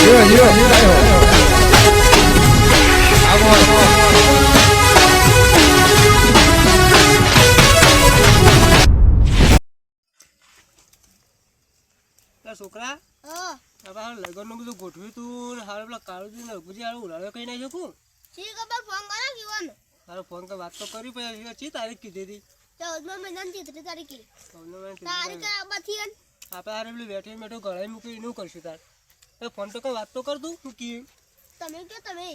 છોકરા લગન નું બધું ગોઠવ્યું તું હાલ પેલા કાળુજી ને ગુજી હાલ ઉડાડ્યો કઈ નાખ્યો કું તારો ફોન કર વાત તો કરી પછી ચી તારીખ કીધી હતી 14 મહિનાની 30 તારીખે આપણે આરે પેલું બેઠી મેઠો ગળાઈ મૂકી એનું કરશું તાર ફોન તો કઈ વાત તો કર તું શું કી તમે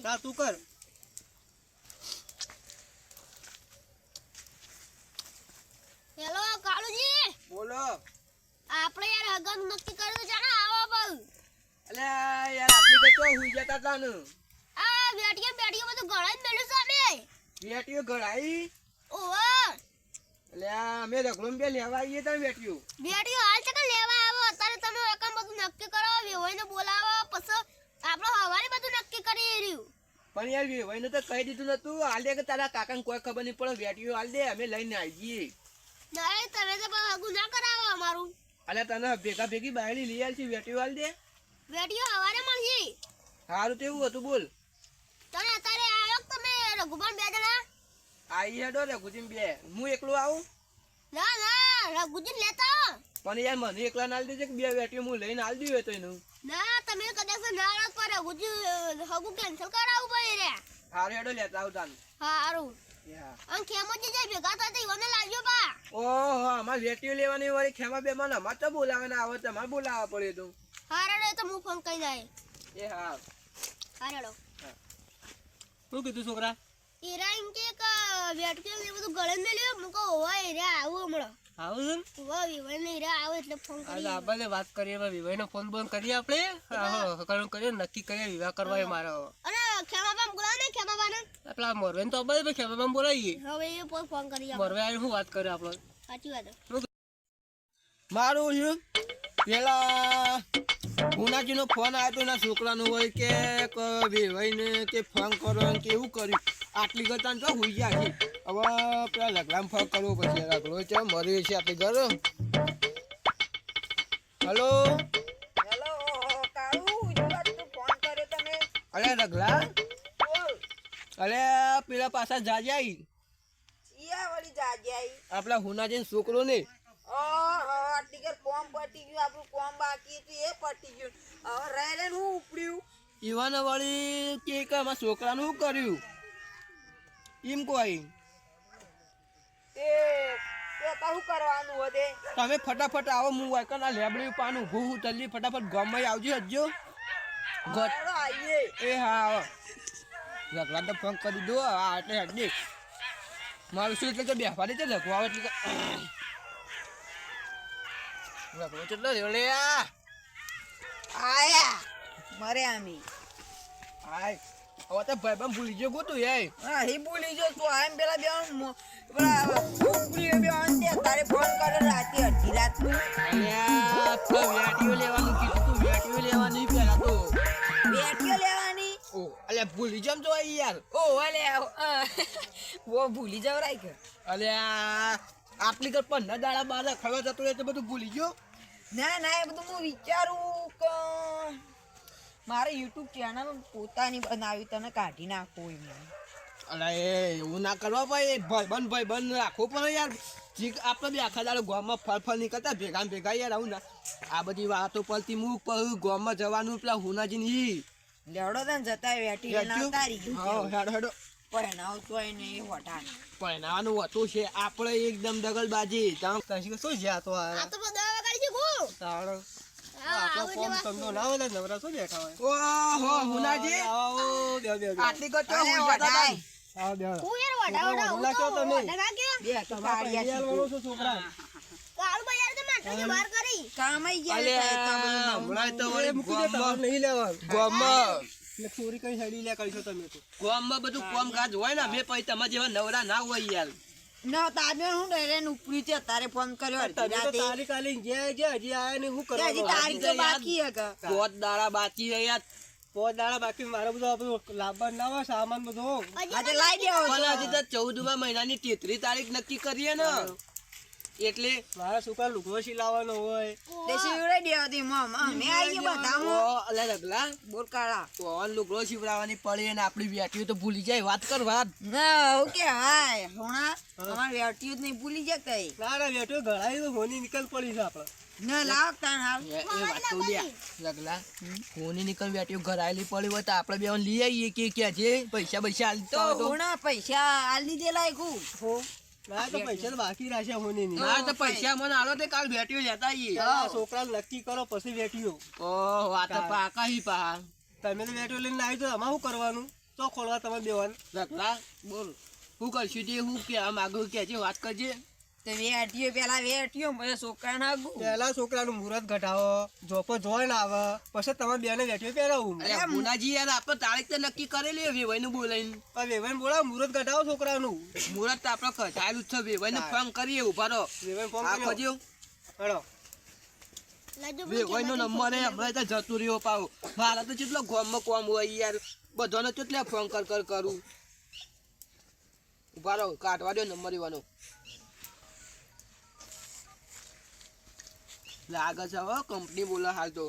તાર તું કર હેલો કાળુજી બોલો આપણે યાર હગન નક્કી કર્યું છે ને આવો બલ અલે યાર આપણી તો હુઈ જતા તા ને આ બેટીઓ બધું ગળાઈ મેલ્યું છે અમે બેટીઓ ગળાઈ ઓવા અલે અમે રગલોમ બે લેવા આવીએ તા બેટીઓ હાલ છે કે લેવા આવો અત્યારે તમે એકમ બધું નક્કી કરો વેવાઈને બોલાવો પછી આપણે હવારે બધું નક્કી કરી રહ્યું પણ યાર વેવાઈને તો કહી દીધું નતું હાલ દે કે તારા કાકાને કોઈ ખબર નહીં પડે બેટીઓ હાલ દે અમે લઈને આવીએ નહીં તમે તો હગું ના કરાવો અમારું અલે તને ભેગા ભેગી બાયડી લઈ આલ છે બેટીઓ હાલ દે બેટીઓ હવારે મળશે સારું તેવું હતું બોલ તમે અત્યારે આવ્યો તમે રઘુબન બે જણા આઈ હેડો રઘુજી બે હું એકલો આવું ના રઘુજી લેતા પણ યાર મને એકલા ના દેજે કે બે બેટીઓ હું લઈને આલ દઉં તો એનું ના તમે કદાચ ના રાત પર રઘુજી હગું કેન્સલ કરાવવું પડે રે સારું હેડો લેતા આવ તાન સારું અને ખેમોજી જે ભેગા થતા ઈવને લાવજો બા ઓહો અમાર બેટીઓ લેવાની વાળી ખેમા બે મને અમાર તો બોલાવે ના આવે તમારે બોલાવવા પડે તો હારેડો તો હું ફોન કરી જાય એ હા હારેડો શું કીધું છોકરા ઈરા એમ કે બેટકે એ બધું ગળે મેલ્યો મુકો હોય ઈરા આવું હમણાં આવું છે હોય વિવાને ઈરા આવે એટલે ફોન કરી આ આપણે વાત કરીએ વિવાહનો ફોન બંધ કરીએ આપણે કરણ કરીએ નક્કી કરીએ વિવાહ કરવા મારો અને ખેમાબામ બોલાવ ને ખેમાબાને આપલા મોરવેન તો આપણે ખેમાબામ બોલાવીએ હવે એ ફોન કરી મોરવે આવીને શું વાત કરે આપણે સાચી વાત મારું છે પેલા ગુનાજીનો ફોન આવ્યો તો એના છોકરાનો હોય કે વિવાહીને કે ફોન કરો કે એવું કર્યું આટલી ગતા તો હોઈ ગયા છે હવે પેલા લગડામ ફોન કરવો પછી લગડો છે મરે છે આપણે ઘર હેલો કાળુ તું ફોન કર્યો તમે અરે રગલા અરે પેલા પાછા જાજાઈ ઈયા વળી જાજાઈ આપણા હુનાજીનો છોકરો ને આટલી કે કોમ પટી ગયું આપણું કોમ બાકી હતું એ પટી ગયું હવે રહે હું ઉપડ્યું ઈવાના વાળી કે અમારા છોકરાનું શું કર્યું એમ કોઈ તે શું કરવાનું હોતે તમે ફટાફટ આવો હું વાયકના લેબડી પાનું ઊભું જલ્દી ફટાફટ ગામમાં આવજો હજો આવીએ એ હા આવો લગડા તો ફોન કરી દો આ એટલે હજી મારું શું એટલે તો બેફારી છે લખવા એટલે લખવો કેટલો રે આયા મરે આમી હાય હવે તો ભાઈ ભૂલી ગયો ગોતું યાર હા હી ભૂલી જો તું આમ પેલા બે પેલા ઉપરી બે અંતે તારે ફોન કરે રાતે અડધી રાતનું અલ્યા તો વેટીઓ લેવાનું કીધું તું વેટીઓ લેવાની પહેલા તો બેટીઓ લેવાની ઓ અલ્યા ભૂલી જમ તો યાર ઓ અલે વો ભૂલી જાવ રાઈ કે અલ્યા આટલી કર 15 દાડા બાર ખવા જતો રહે તો બધું ભૂલી ગયો ના એ બધું હું વિચારું કે મારે YouTube ચેનલ પોતાની બનાવી તને કાઢી નાખવું એમ અલા એ એવું ના કરવા ભાઈ ભાઈ રાખો પણ યાર જીક આપણે બે આખા દાડો ગામમાં ફળ નીકળતા ભેગા યાર આવું ના આ બધી વાતો પરથી હું ગામમાં જવાનું પેલા હુનાજીની લેવડો તને જતા વેટી ના તારી હા હેડો પરણાવ તો નહીં હોટા પરણાવાનું હતું છે આપણે એકદમ દગલબાજી તમે કશી શું છે આ તો આ તો દવા વગાડી છે ગો તાળો આવો કોમ તમને ના હોય નવરા શું બેઠા હોય ઓહો હુનાજી આવો બે આટલી ગતો હું જતા આવો બે હું યાર વડા કયો તમે ના કે બે તો કાઢ્યા વાળો છો છોકરા કાળુ બજાર તો માટલી બહાર કરી કામ આઈ અલ્યા હમણાં તો વળી ગામમાં નહીં લેવાનું ગામમાં ચોરી કઈ સાઈડ લે કરીશો તમે તો ગામમાં બધું કામ કાજ હોય ને અમે પછી તમારા જેવા નવરા ના હોય યાર ના તારે હું ડરે ઉપરી છે તારે ફોન કર્યો અડધી રાતે તારીખ આલી જે હજી આયા ને હું હજી કરવા તારીખ તો બાકી હે કે પોત દાડા બાકી હે યાર પોત દાડા બાકી મારો બધો લાંબા ના હોય સામાન બધો આજે લાઈ દેવો પણ હજી તો 14મા મહિનાની 33 તારીખ નક્કી કરીએ ને એટલે મારા છોકરા લુગડો સિલાવવાનો હોય તે શીવડાઈ દેવાતી મમ અમે આવી ગયા બધામાં અલે રગલા બોલ કાળા કોણ લુગડો શીવડાવવાની પડી ને આપણી બેટીઓ તો ભૂલી જાય વાત કર વાત ના હું કે હાય હોણા અમાર વેટ્યું જ નહીં ભૂલી જાય કઈ ના ના બેઠો ઘડાઈ તો હોની નિકલ પડી છે આપણે ના લાવ તાણ હાલ એ વાત કહું લ્યા રગલા કોની નીકળ બેટીઓ ઘરાયેલી પડી હોય તો આપણે બેન લઈ આવીએ કે જે પૈસા પૈસા તો હાલતા હોય તો હોણા પૈસા આલ દીધેલા એકું હો ના તો પૈસા તો બાકી રાખ્યા હોની ની ના તો પૈસા મને આલો તે કાલ બેટીઓ લેતા આવીએ છોકરા નક્કી કરો પછી બેઠ્યો ઓહ આ તો પાકા હી પા તમે તો બેઠો લઈને આવી તો અમારે શું કરવાનું તો ખોલવા તમે દેવાનું રગલા બોલ હું કરશું તે હું કે આમ આગળ કે છે વાત કરજે તો વેટ્યો પેલા વેટ્યો પછી છોકરાને આગું પહેલા છોકરાનું મુહૂર્ત ઘટાવો જોપો જોઈને આવે પછી તમે બેને બેઠ્યો પહેરાવું અરે મુનાજી યાર આપણે તારીખ તો નક્કી કરેલી વેવાઈનું બોલાઈને પણ વેવાઈને બોલાવો મુહૂર્ત ઘટાવો છોકરાનું મુહૂર્ત તો આપણે કઢાયેલું જ છે વેવાઈને ફોન કરીએ ઉભા રહો વેવાઈને ફોન આ કર્યો કરજો હેડો લાજો વેવાઈનો નંબર એ હમણાં તો જતું રહ્યો પાવ મારા તો કેટલો ગામમાં કોમ હોય યાર બધાને કેટલા ફોન કરું ઉભા રહો કાઢવા દો નંબર એવાનો લાગે છે હો કંપની બોલા હાલ તો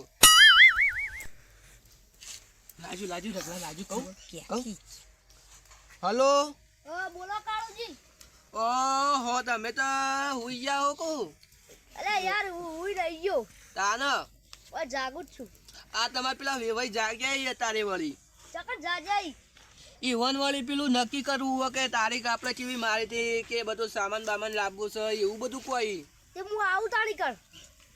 લાજુ કહું હલો બોલો કાળુજી ઓહો તમે તો હુઈ જાઓ કહું અરે યાર હું રહી ગયો તાન ઓય જાગું જ છું આ તમારે પેલા વેવાઈ જાગ્યા તારે વળી ચકર જા જાય ઈવન વળી પેલું નક્કી કરવું હોય કે તારીખ આપણે કેવી મારી હતી કે બધું સામાન બામાન લાવવું છે એવું બધું કોઈ તે હું આવું તાણી કર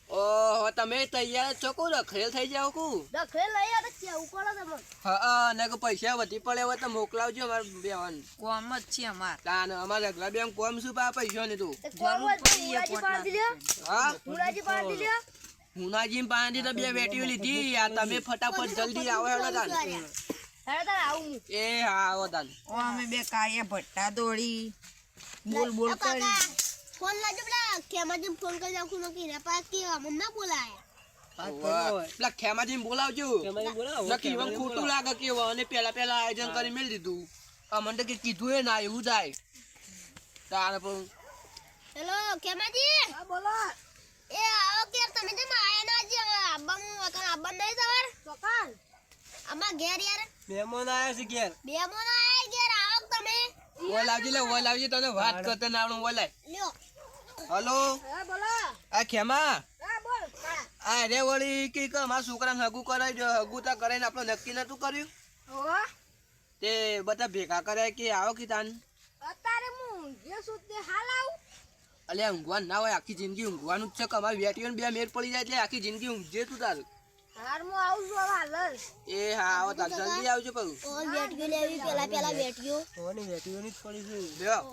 ઓહો તમે તૈયાર છો કો રખેલ થઈ જાવ કો દખે લઈ આ તો કેવું પડે તમને હા ને કે પૈસા વધી પડે હોય તો મોકલાવજો અમારે બેવાન કોમ જ છે અમાર તાન અમારે અગલા બેન કોમ શું પા પૈસા ને તું તે કોમ જરૂર જ પડી એ મુરાજી પાડી લ્યો હા મુરાજી પાડી લ્યો હુનાજી પાસેથી તો બે બેટીઓ લીધી આ તમે ફટાફટ જલ્દી આવો હેડો તાન હેડો તાર આવું હું એ હા આવો તાન ઓ અમે બે કાળિયા ભટ્ટા દોડી બોલ બોલ એ કાકા, કરી ફોન લાજો પેલા કેમાજી ફોન કરી નાખું નકી રે પા કે અમને ના બોલાયા પેલા ખેમાજી બોલાવજો એમાં બોલાવો નક્કી એમાં ખોટું લાગે કે અને પેલા આયોજન કરી મેળ દીધું અમને તો કે કીધું એ ના એવું થાય તારે પણ હેલો કેમાજી હા બોલો એ આવો કે તમે જેમ આયા ના જે આબા હું વતન આબા નહીં સવાર ચોકાન આમાં ઘેર યાર મહેમાન આવ્યા છે ઘેર બે મોન આયા ઘેર આવો તમે ઓલાવજી તને વાત કરતા ના આવડું ઓલાય લ્યો હલો હા બોલો આ ખેમા હા બોલ આ રે વળી કે અમારા છોકરાને હગું કરાવી દો હગું તા કરાવીને આપણે નક્કી નતું કર્યું ઓ તે બધા ભેગા કર્યા કે આવો કે તાન અત્યારે હું જે સુતે હાલ આવું અલ્યા ઊંઘવાનું ના હોય આખી જિંદગી ઊંઘવાનું જ છે કે અમારી વેટીઓને બે મેર પડી જાય એટલે આખી જિંદગી ઊંઘજે તું તારું હાર હું આવું છું હાલ એ હા આવો તાર જલ્દી આવજો કહું ઓ બેઠી લેવી પેલા બેઠીઓ હોની બેઠીઓની જ પડી છે લ્યો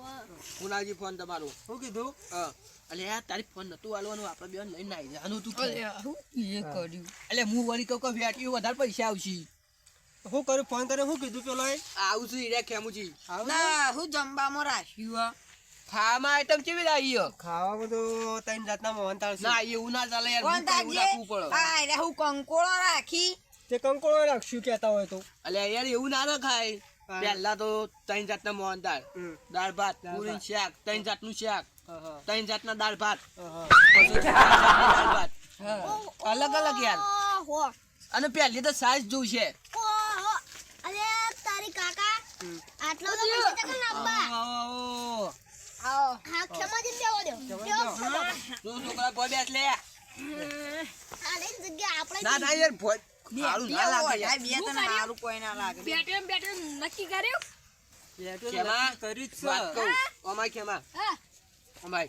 પુનાજી ફોન તમારો શું કીધું હા અલ્યા તારી ફોન નતું આલવાનું આપણે બેન લઈને આવી જવાનું તું અલ્યા, હું એ કર્યું એટલે હું વળી કહું કે વેટીઓ વધારે પૈસા આવશે શું કર્યું ફોન કર્યો શું કીધું પેલો આવશે રે ખેમુજી ના હું જમવામાં રાખ્યું ખાવામાં આઈટમ કેવી લાવી હો? ખાવા બધું ત્રણ જાતના મોહનતાળ છે ના એવું ના ચાલે યાર કોણ ભૂખ એવું તાજે રાખવું પડે આ એટલે હું કંકોળો રાખી તે કંકોળો રાખશું કહેતા હોય તો અલ્યા યાર એવું ના રખાય પહેલા તો ત્રણ જાતના મોહનદાળ દાળ ભાત પૂરી શાક ત્રણ જાતનું શાક ત્રણ જાતના દાળ ભાત પછી ત્રણ જાતની દાળ ભાત અલગ અલગ યાર ઓહો અને પહેલી તો સાઈઝ જોઉં છે ઓહો અરે તારી કાકા આટલો તો પૈસા ચકલ લાંબા આવો આવો હા ખેમાજી બેવો દો તું છોકરા ભોય બેસ લે આ લઈને જગ્યા આપણે ના ના યાર ભોય ખાડું ના લાગે યાર બે તને હારું કોઈ ના લાગે બેટે નક્કી કર્યું ખેમા કરી જ વાત છે કહું અમાય ખેમા હા અમાય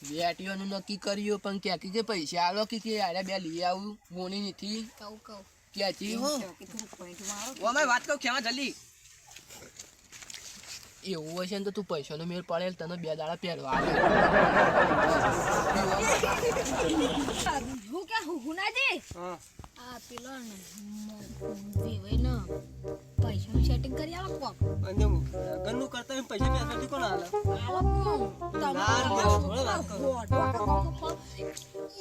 બેટીઓનું નક્કી કર્યું પણ ક્યાંથી કે પૈસા આલો કે આરે બે લઈ આવું મોની નથી કહું ક્યાંથી હો મારો અમાય વાત કહું ખેમા જલ્દી એવું હશે ને તો તું પૈસાનો મેળ પડેલ તને બે દાડા પહેરવા હું કે હુનાજી હા આ પેલો વિવેનો પૈસાનું સેટિંગ કરી આલો કોક અને લગનનું કરતા હોય પૈસા પેસાથી કોણ હાલે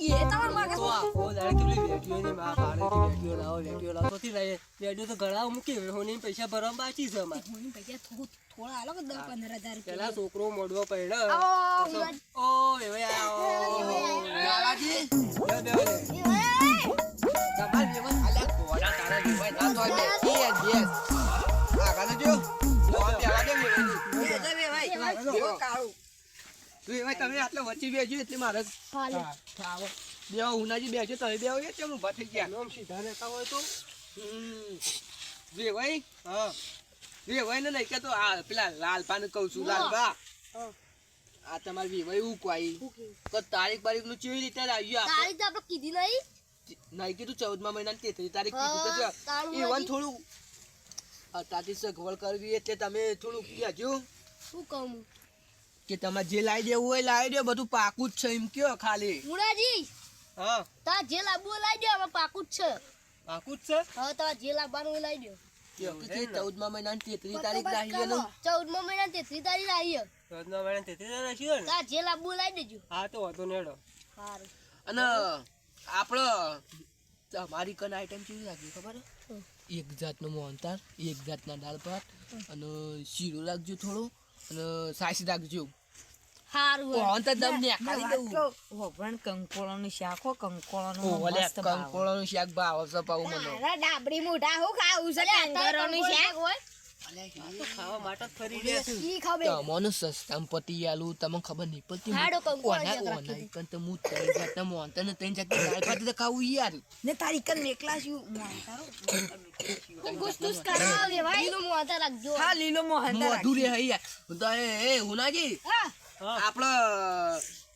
એ તમાર માગે તો આખો દાડે કેટલી બેઠીઓની માં ભાડે બેઠીઓ વેટીઓ લાવો તો થી લઈએ વેટીઓ તો ઘણા મૂકી હોની પૈસા ભરવા બાકી છે અમારે મને પૈસા થોડા આલો કે 10-15 હજાર પેલા છોકરો મોડવો પડ્યો આવો, ઓ એવે આવો લાલાજી એ તમાર વેવાઈ આલ્યા કોડા તારા વેવાઈ ના તો બેસ આગળ જો લોન પેલા દે વેવાઈ વેવાઈ તમે આટલા વચ્ચે બેસજો એટલે મારે હાલે. થાવ બેવ ઉનાજી બેસજો તમે બેવ એ કેમ ઊભા થઈ ગયા નામ સીધા નેતા હોય તો વેવાઈ હા વેવાઈ ને નહીં કે તો આ પેલા લાલપા ને કહું છું લાલપા આ તમારી વેવાઈ હું કોઈ તો તારીખ બારીખ નું કેવી રીતે આવ્યું તારીખ તો આપણે કીધી નહીં. નહીં કીધું 14મા મહિનાની 33 તારીખ હા, કીધું તો તારું એવન હજી. થોડું તાતી સગવડ કરવી એટલે તમે થોડું કહેજો શું કહું હું? કે તમારે જે લાવી દેવું હોય લાવી દે બધું પાકું જ છે એમ કયો ખાલી મુળાજી, હા તાર જે લાવવું હોય લાવી દો, આમાં પાકું જ છે. પાકું જ છે હવે તમારે જે લાવવાનું હોય લાવી દો. 14મા મહિનાની 33 તારીખ લાવી ને 14મા મહિના 33 તારીખ આવી છે. રોજના વેળા તેથી રાખ્યો ને તાર જે લાવવું હોય લાવી દેજો. હા તો વાંધો નેડો સારું. અને આપણો તમારી કન આઈટમ કેવી રાખી ખબર હે? એક જાતનો મોહનતાર એક જાતના દાળ ભાત અને શીરો રાખજો થોડો અને સાસ રાખજો સારું હોય. મોહનતાર દમ ને ખાલી દઉં હોભણ કંકોળાનું શાક હો કંકોળાનું ઓ ઓલે મસ્ત ભાવે. કંકોળાનું શાક ભાવ છે પાઉં મને મારા ડાબડી મોઢા હું ખાવું છે અત્યારે કંકોળાનું શાક હોય. તો ખાવા માટે જ ફરી રહ્યા છે ઈ ખબર. તમને સસ્તામાં પતી આલું તમને ખબર નહીં પડતી હાડો કંકોળા શાક ઓના રાખી કન તો હું ત્રણ જાતના મોહનતાર ને ત્રણ જાતના દાળ ભાત તો ખાવું યાર ને તારી કન મેકલા છું મોહનતારો હું ગુસ્તુસ કરાવ લેવાય. લીલું મોઢા રાખજો. હા લીલો મોહનતાર મોઢું રે હૈ યાર તો એ હુનાજી હા. હા આપણે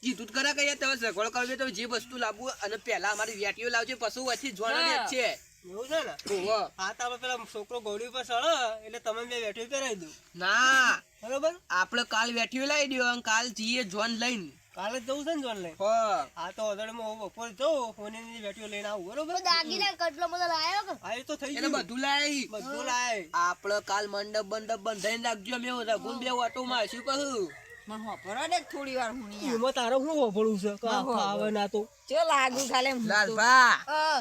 કીધું જ ખરા કે યાર તમે સગવડ કરવી તો જે વસ્તુ લાવવું અને પહેલા અમારી વેટીઓ લાવજો પછી વચ્ચે જોડાને જ છે એવું છે ને ઓહો હા તો આપણે પેલા છોકરો ગોળી પર સળે એટલે તમે બે વેઠી કરાવી દઉં ના બરોબર આપણે કાલ વેટીઓ લાવી દો અને કાલ જઈએ જોન લઈને કાલે જ જવું છે ને જોન લઈ હો હા તો અદડમાં હું બપોર જઉં હોની વેઠીઓ લઈને આવું બરોબર તો દાગીના કટલો બધો લાયો કે? હા એ તો થઈ એટલે ગયું બધું લાવી બધું લાય આપણે કાલ મંડપ બંડપ બંધાઈને રાખજો મેં રઘુન બે ઓટો મારશું કહું મને હોભરો દે થોડી વાર હું નહીં એમાં તારે શું હોભળવું છે કે આવે ના તો ચો લાગુ ખાલે હું તો. લાલભા હા.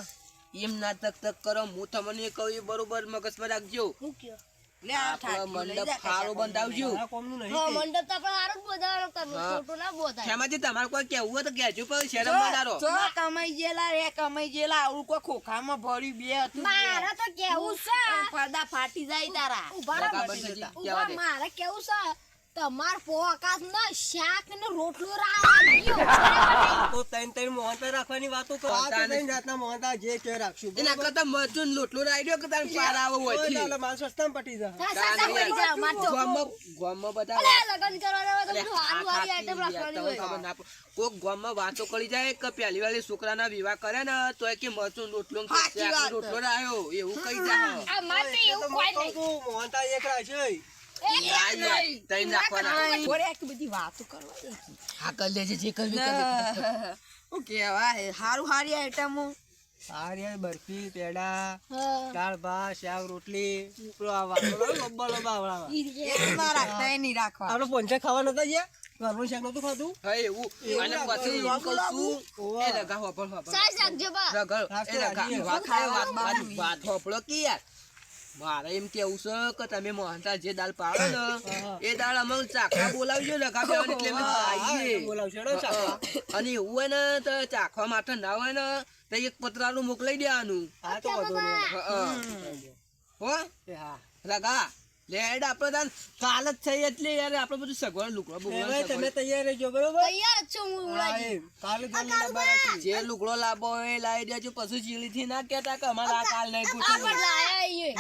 એમ ના તક તક કરો હું તમને કહું એ બરોબર મગજમાં રાખજો હું કયો? લે આ આપણો ઠાઠી લઈ મંડપ જા સારો બંધાવજો આ કોમનું નહીં હા, તે. મંડપ તો આપણે હારું જ બોધાવાનો કરવો. હા. ખોટું ના બોધાય. ખેમાજી તમારે કોઈ કહેવું હોય તો કહેજો પણ શરમ બનારો ચો કમાઈ જેલા રે કમાઈ જેલા આવું કોઈ ખોખામાં ભર્યું બે હતું મારે તો કેવું છે. પડદા ફાટી જાય તારા ઉભા રહો. બરાબર છે જી, ઉભા, કહેવા દે. મારે કેવું છે તમાર પોકાત ના શાક ને રોટલો રાખ્યો. તો ત્રણ મોહનતા રાખવાની વાતો કરો આ તો ત્રણ જાતના મોહનતા જે કે રાખશું એના કરતા મરચું ને લોટલો રાખ્યો કે તારે પાર આવો હોય છે. માલ સસ્તામાં પટી જાય સાસા પડી જા માર તો. ગામમાં બધા અલે લગન કરવાના હોય તો અલે બધું હારું હારી આ આઈટમ ખાતી રાખવાની યાર, તમને હોય. ખબર ના પડે. કોક ગામમાં વાતો કરી જાય કે પહેલી વાર છોકરાના વિવાહ કરે ને તો એ કે મરચું રોટલો ને સાચી શાકનો વાત. રોટલો રાખ્યો એવું કહી જાય આ માર તો એવું કોઈ નહીં. મોહનતા એક રાખશે તઈ નાખવાના ઓરે આટલી બધી વાતો કરવા દે છે. હા કરી લેજે જે કરવી કરી લે. હું કેવાય હારું હારી આઈટમો સારી બરફી પેડા હા. દાળ ભાત શાક રોટલી પેલો આ વાતો લંબા લંબા આવડાવા ઈ રીતે. એક ના રાખતા એ નહીં રાખવા આપણે પંચા ખાવા નતા ગયા ઘરનું શાક નતું ખાધું હા એવું અને પછી એમ કહું છું એ લગા હોપળ હોપળ સાઈઝ રાખજો બા. રગડ એ લગા વાત ખાય વાત હોપળો કે યાર મારે એમ કેવું છે કે તમે મોહનતા જે દાળ પાડો ને એ દાળ અમે ચાખવા બોલાવજો લગા બેવાને એટલે અમે ખાઈએ. બોલાવશે હેડો ચાખવા. અને એવું હોય ને તો ચાખવા માટે ના હોય ને તો એક પતરાનું મોકલાઈ દેવાનું હા તો વાંધો નહીં. હો એ હા લગા લેડ આપડે તાન કાલ જ થઈ એટલે યાર આપણે બધું સગવડ લુકડો હવે તમે તૈયાર રહેજો બરોબર તૈયાર જ છું હું હા, ઉડાજી. એમ. કાલે જલ્દી ડબ્બા રાખી. જે લુકડો લાવો હોય એ લાવી દેજો પછી ચીલી થી ના કેતા કે અમારે આ કાલ નહીં આ પૂછ્યું પણ લાયા ઈએ.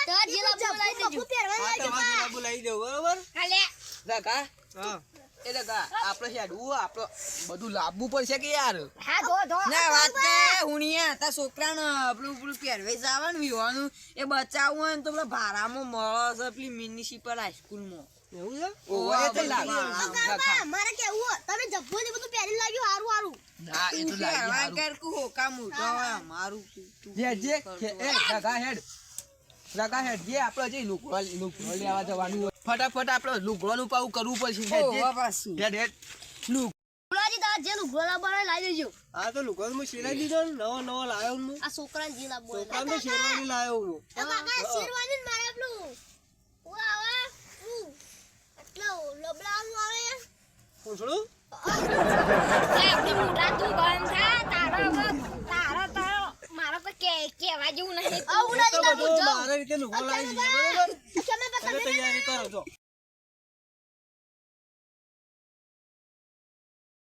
તાર જે લાવવું હોય લાવી દેજો. હા, તમારે ડબ્બો લાવી દેવું બરોબર હાલે. લગા હા એ લગા આપણે હેડવું આપણે બધું લાવવું પડશે કે યાર હા, ધો, ધો. ના વાત કે હુણિયા તા છોકરાને આપણું પેલું પહેરવેશ આવે ને વિવાનું એ બચાવવું હોય ને તો પેલા ભારામાં મળે છે પેલી મ્યુનિસિપલ હાઈસ્કૂલમાં એવું છે ઓવા એ તો લાગે મારે કેવું હોય, તમે જબ્બો ને બધું પહેરીને લાવ્યું હારું હારું. ના એ તો લાગે પહેરવા હારું. કર કે હોકા મોટો હોય અમારું તું જે એ લગા હેડ લગા હેડ જે આપણે જે લુકડો લેવા જવાનું હોય ફટાફટ આપણે લુકડોનું પાવું કરવું પડશે હેડ જે. હોવા પાછું હેડ હેડ લુક ઉડાજી તાર જે લુગડો લુગડા બરાબર લાવી દેજો આ તો લુગડો હું સિલાઈ દીધો ને નવો લાવ્યો હું આ છોકરાને જી લાવવો છોકરાને તો શેરવાની લાવ્યો હું કાકા શેરવાની ને મારે પેલું આવે એટલો લબડાનું આવે પૂછડું આપણી મોટા તું બંધ થા તારો મારો તો કેવા જેવું નહીં મારા રીતે લુગડો લાવી દીધો બરોબર તમે તમે તૈયારી કરો છો